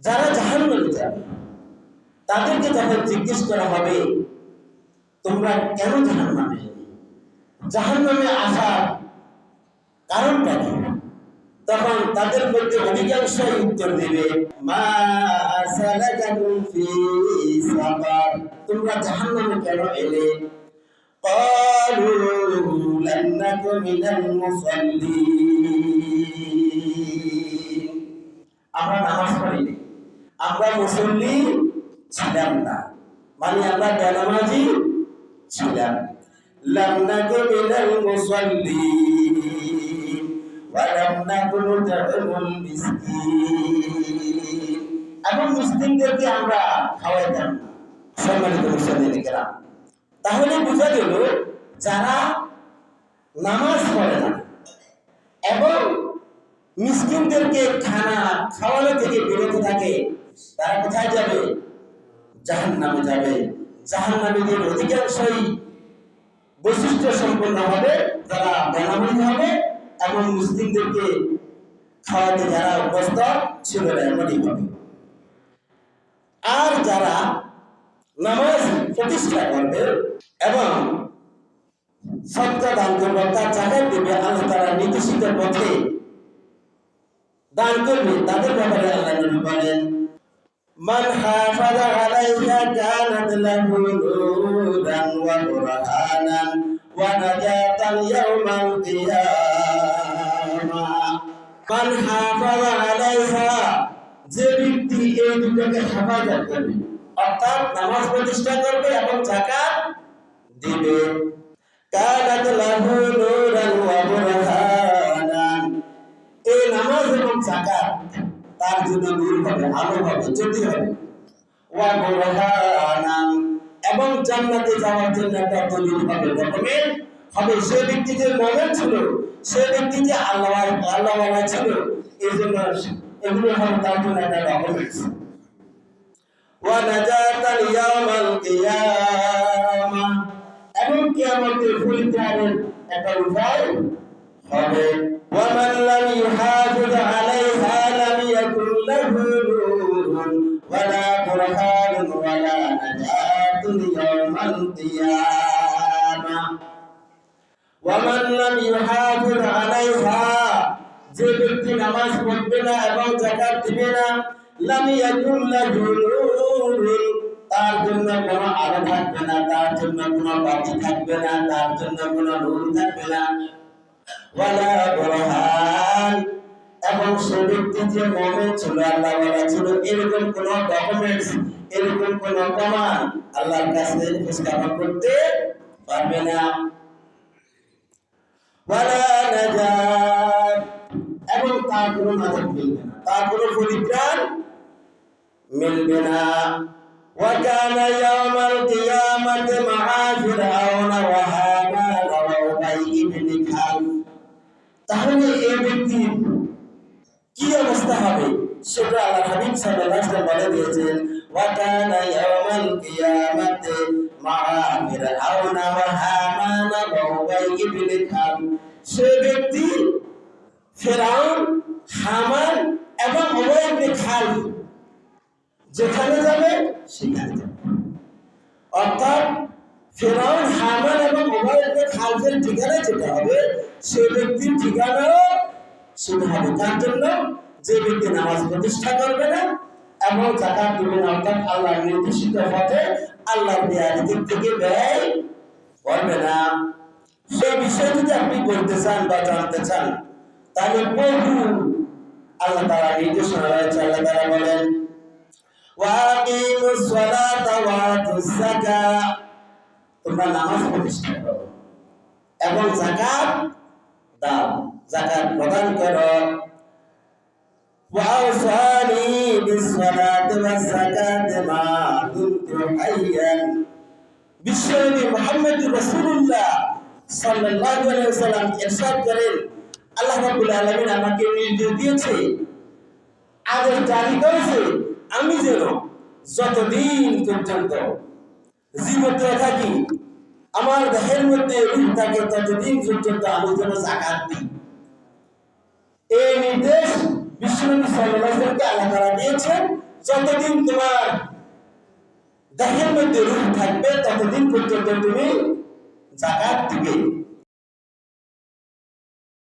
যারা জাহান্নামে যাবে তাদেরকে যখন জিজ্ঞেস করা হবে তোমরা কেন জাহান্নামে এলে, জাহান্নামে আসার কারণটা কি, তখন তাদের মধ্যে অধিকাংশই উত্তর দেবে মা সালাকাকুম ফি সাকার, তোমরা জাহান্নামে কেন এলে। ক্বালু লাম নাকু মিনাল মুসাল্লিন, আমরা নামাজ পড়িনি, আমরা মুসল্লি ছিলাম না, মানে আমরা বেনামাজি ছিলাম। লাম নাকু মিনাল মুসাল্লিন ওয়া লাম নাকু নুত'imul মিসকিন, এবং মিসকিনদেরকে আমরা খাওয়াইতাম না। সম্মানিত মুসল্লিনে কেরাম, তাহলে বোঝা গেল যারা নামাজ পড়ে না এবং মিসকিনদেরকে খানা খাওয়ানো থেকে বিরত থাকে তারা কোথায় যাবে? জাহান্নামে যাবে। জাহান্নামীদের অধিকাংশই বৈশিষ্ট্য সম্পন্ন হবে, যারা বেনামাজি হবে এবং মুসলিমদেরকে খাওয়াতে যারা অভ্যস্ত ছিল না এমনই হবে। আর যারা নামাজ প্রতিষ্ঠা করবে এবং সদকা দান করবে, তার জাকাত দেবে, আল্লাহ তাআলা নির্দেশিত পথে দান করবে, তাদের ব্যাপারে আল্লাহ নবী বলেন মান হাফাযা আলাইহা কানাত লাহু নূরান ওয়া বুরহানান ওয়া নাজাতান ইয়াওমাল কিয়ামাহ। মান হাফাযা আলাইহা, যে ব্যক্তি এই দুটোকে হেফাজত করবে, অর্থাৎ নামাজ প্রতিষ্ঠা করবে এবং যাকাত দিবে, কানাত লাহু নূরান ওয়া বুরহানান, এই নামাজ এবং যাকাত তার জন্য নূর হবে, আলো হবে, জ্যোতি হবে। ওয়া বুরহানান, এবং জান্নাতে যাওয়ার জন্য একটা দলিল হবে, ডকুমেন্ট হবে। সে ব্যক্তি যে মুমিন ছিল, সে ব্যক্তি যে আল্লাহওয়ালা ছিল, এই জন্য এগুলো হবে তার জন্য একটা ডকুমেন্ট। ওয়া নাজাতাল ইয়াওমাল কিয়ামাহ, এবং কিয়ামতের পরিত্রাণের একটা উপায় হবে। ওয়া মান লাম ইউহাফিজ আলাইহা লাম ইয়াকুন লাহু নূরুন ওয়ালা বুরহানুন ওয়ালা নাজাতুন ইয়াওমাল কিয়ামাহ। ওয়া মান লাম ইউহাফিজ আলাইহা, যে ব্যক্তি নামাজ পড়বে না এবং যাকাত দিবে না, লাম ইয়াকুন লাহু নূরুন, তার জন্য কোনো আলো থাকবে না, তার জন্য কোনো বাতি থাকবে না, তার জন্য কোনো নূর থাকবে না। ওয়ালা বুরহান, এবং সে ব্যক্তি যে মুমিন ছিল, আল্লাহওয়ালা ছিল, এরকম কোন ডকুমেন্টস, এরকম কোন প্রমাণ আল্লাহর কাছে উপস্থাপন করতে পারবে না। ওয়ালা নাজাত, এবং তার কোনো নাজাত মিলবে না, তার কোনো পরিত্রাণ মিলবে না। ওয়া কানা ইয়াওমাল কিয়ামাতি মা'a ফিরআউনা ওয়া হামান ওয়া উবাই ইবনে খালফ, তাহলে এই ব্যক্তির কি অবস্থা হবে সেটা আল্লাহ হাবিব সাল্লাল্লাহু আলাইহি ওয়াসাল্লাম বলে দিয়েছেন। ওয়া কানা ইয়াওমাল কিয়ামাতি মা'a ফিরআউনা ওয়া হামান ওয়া উবাই ইবনে খালফ, সে ব্যক্তি ফিরআউন, হামান এবং উবাই ইবনে খালফ যেখানে যাবে সেখানে যাবে। অর্থাৎ ফিরআউন, হামান এবং উবাই ইবনে খালফের ঠিকানা যেটা হবে, সেই ব্যক্তির ঠিকানাও সেটা হবে। তার জন্য যে ব্যক্তি নামাজ প্রতিষ্ঠা করবে না এবং যাকাত দিবে না, অর্থাৎ আল্লাহর নির্দেশিত পথে আল্লাহর দেয়া রিজিক থেকে ব্যয় করবে না, সেই বিষয়ে যদি আপনি বলতে চান বা জানতে চান, তাহলে বহু আল্লাহ তাআলা নির্দেশনা রয়েছে। আল্লাহ তাআলা বলেন ওয়া আকিমুস সালাতা ওয়া আতুজ যাকাত, তোমরা নামাজ প্রতিষ্ঠা করো এবং যাকাত দাও, যাকাত প্রদান করো। ওয়া আওসানি বিস সালাতি ওয়াজ যাকাতি মা দুমতু হাইয়ান, বিশ্বনবী মুহাম্মদুর রাসূলুল্লাহ সাল্লাল্লাহু আলাইহি ওয়াসাল্লাম ইরশাদ করেন, আল্লাহ রাব্বুল আলামিন আমাকে নির্দেশ দিয়েছে, আদেশ জারি করেছে, আমি যেন যতদিন পর্যন্ত জীবিত থাকি, আমার দেহের মধ্যে রূহ থাকে, ততদিন পর্যন্ত আমি যেন যাকাত দিই। এই নির্দেশ বিশ্বনবী সাল্লাল্লাহু আলাইহি ওয়াসাল্লামকে আল্লাহ তাআলা দিয়েছেন যতদিন তোমার দেহের মধ্যে রূহ থাকবে ততদিন পর্যন্ত তুমি যাকাত দিবে।